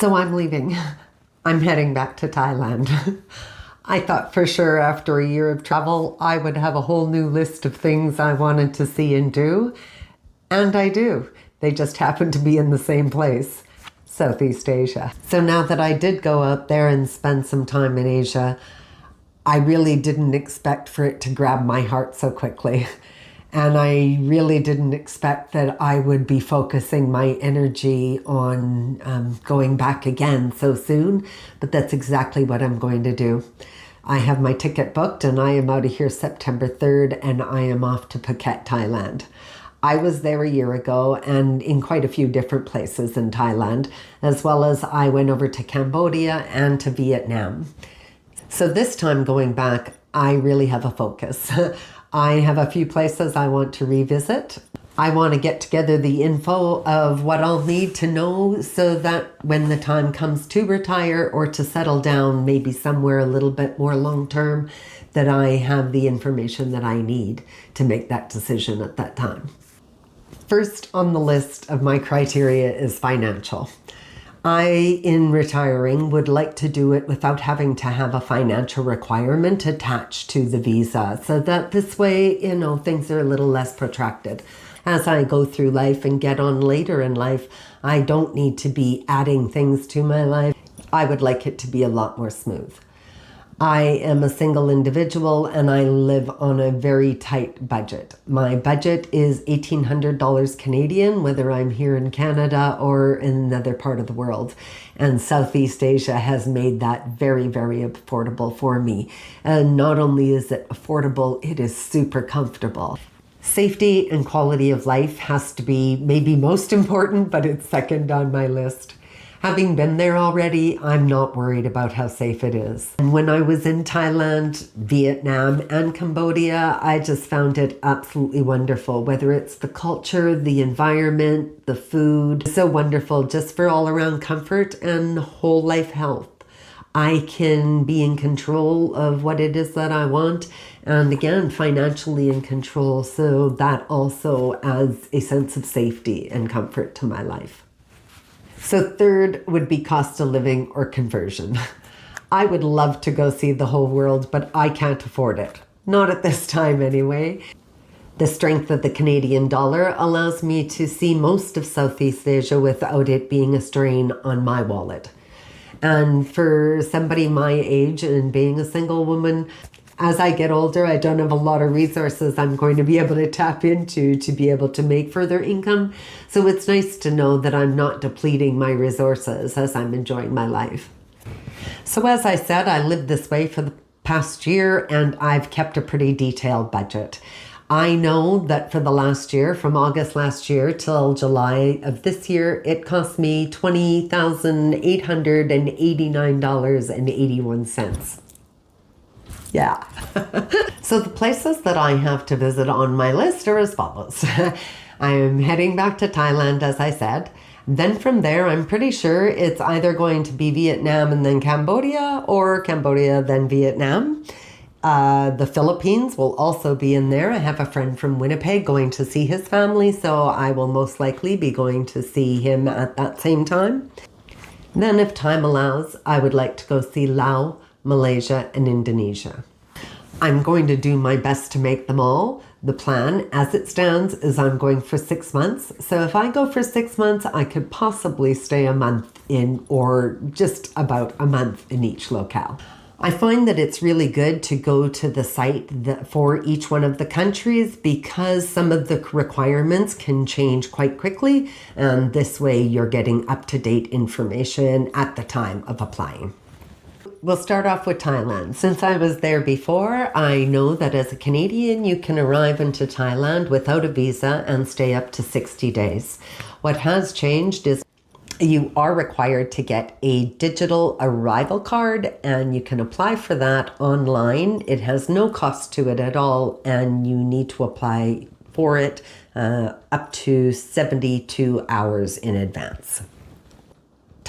So I'm leaving. I'm heading back to Thailand. I thought for sure after a year of travel, I would have a whole new list of things I wanted to see and do. And I do. They just happen to be in the same place, Southeast Asia. So now that I did go out there and spend some time in Asia, I really didn't expect for it to grab my heart so quickly. And I really didn't expect that I would be focusing my energy on going back again so soon, but that's exactly what I'm going to do. I have my ticket booked and I am out of here September 3rd and I am off to Phuket, Thailand. I was there a year ago and in quite a few different places in Thailand, as well as I went over to Cambodia and to Vietnam. So this time going back, I really have a focus. I have a few places I want to revisit. I want to get together the info of what I'll need to know so that when the time comes to retire or to settle down, maybe somewhere a little bit more long-term, that I have the information that I need to make that decision at that time. First on the list of my criteria is financial. I, in retiring, would like to do it without having to have a financial requirement attached to the visa, so that this way, things are a little less protracted. As I go through life and get on later in life, I don't need to be adding things to my life. I would like it to be a lot more smooth. I am a single individual and I live on a very tight budget. My budget is $1,800 Canadian, whether I'm here in Canada or in another part of the world. And Southeast Asia has made that very, very affordable for me. And not only is it affordable, it is super comfortable. Safety and quality of life has to be maybe most important, but it's second on my list. Having been there already, I'm not worried about how safe it is. And when I was in Thailand, Vietnam, and Cambodia, I just found it absolutely wonderful. Whether it's the culture, the environment, the food, so wonderful just for all around comfort and whole life health. I can be in control of what it is that I want, and again, financially in control, so that also adds a sense of safety and comfort to my life. So third would be cost of living or conversion. I would love to go see the whole world, but I can't afford it. Not at this time anyway. The strength of the Canadian dollar allows me to see most of Southeast Asia without it being a strain on my wallet. And for somebody my age and being a single woman, as I get older, I don't have a lot of resources I'm going to be able to tap into to be able to make further income. So it's nice to know that I'm not depleting my resources as I'm enjoying my life. So as I said, I lived this way for the past year and I've kept a pretty detailed budget. I know that for the last year, from August last year till July of this year, it cost me $20,889.81. Yeah. So the places that I have to visit on my list are as follows. I am heading back to Thailand, as I said. Then from there, I'm pretty sure it's either going to be Vietnam and then Cambodia, or Cambodia, then Vietnam. The Philippines will also be in there. I have a friend from Winnipeg going to see his family, so I will most likely be going to see him at that same time. Then if time allows, I would like to go see Laos, Malaysia, and Indonesia. I'm going to do my best to make them all. The plan, as it stands, is I'm going for 6 months. So if I go for 6 months, I could possibly stay a month in, or just about a month in each locale. I find that it's really good to go to the site for each one of the countries because some of the requirements can change quite quickly. And this way you're getting up-to-date information at the time of applying. We'll start off with Thailand. Since I was there before, I know that as a Canadian, you can arrive into Thailand without a visa and stay up to 60 days. What has changed is you are required to get a digital arrival card and you can apply for that online. It has no cost to it at all and you need to apply for it up to 72 hours in advance.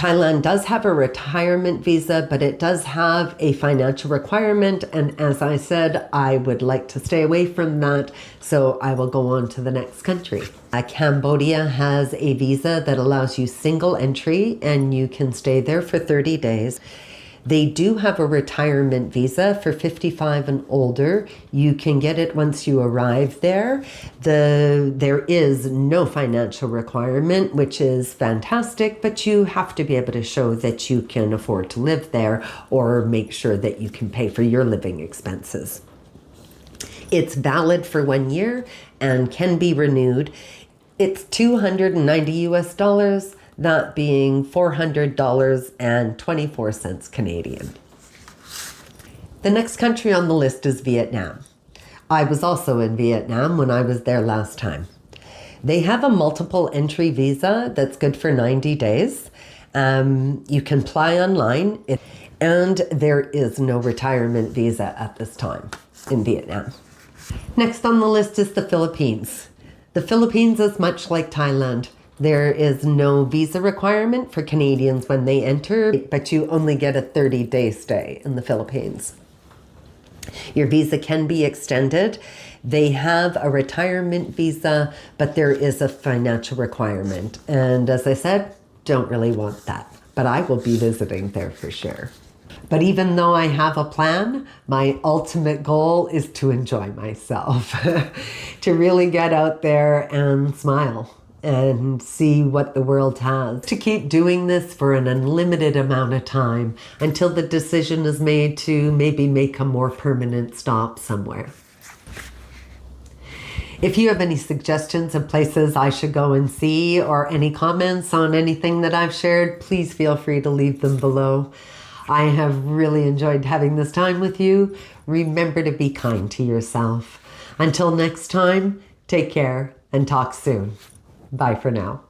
Thailand does have a retirement visa, but it does have a financial requirement. And as I said, I would like to stay away from that, so I will go on to the next country. Cambodia has a visa that allows you single entry, and you can stay there for 30 days. They do have a retirement visa for 55 and older. You can get it once you arrive there. There is no financial requirement, which is fantastic, but you have to be able to show that you can afford to live there or make sure that you can pay for your living expenses. It's valid for 1 year and can be renewed. It's $290, that being $400.24 Canadian. The next country on the list is Vietnam. I was also in Vietnam when I was there last time. They have a multiple entry visa that's good for 90 days. You can apply online, and there is no retirement visa at this time in Vietnam. Next on the list is the Philippines. The Philippines is much like Thailand. There is no visa requirement for Canadians when they enter, but you only get a 30-day stay in the Philippines. Your visa can be extended. They have a retirement visa, but there is a financial requirement. And as I said, don't really want that. But I will be visiting there for sure. But even though I have a plan, my ultimate goal is to enjoy myself, to really get out there and smile and see what the world has. To keep doing this for an unlimited amount of time until the decision is made to maybe make a more permanent stop somewhere. If you have any suggestions of places I should go and see, or any comments on anything that I've shared, please feel free to leave them below. I have really enjoyed having this time with you. Remember to be kind to yourself. Until next time, take care and talk soon. Bye for now.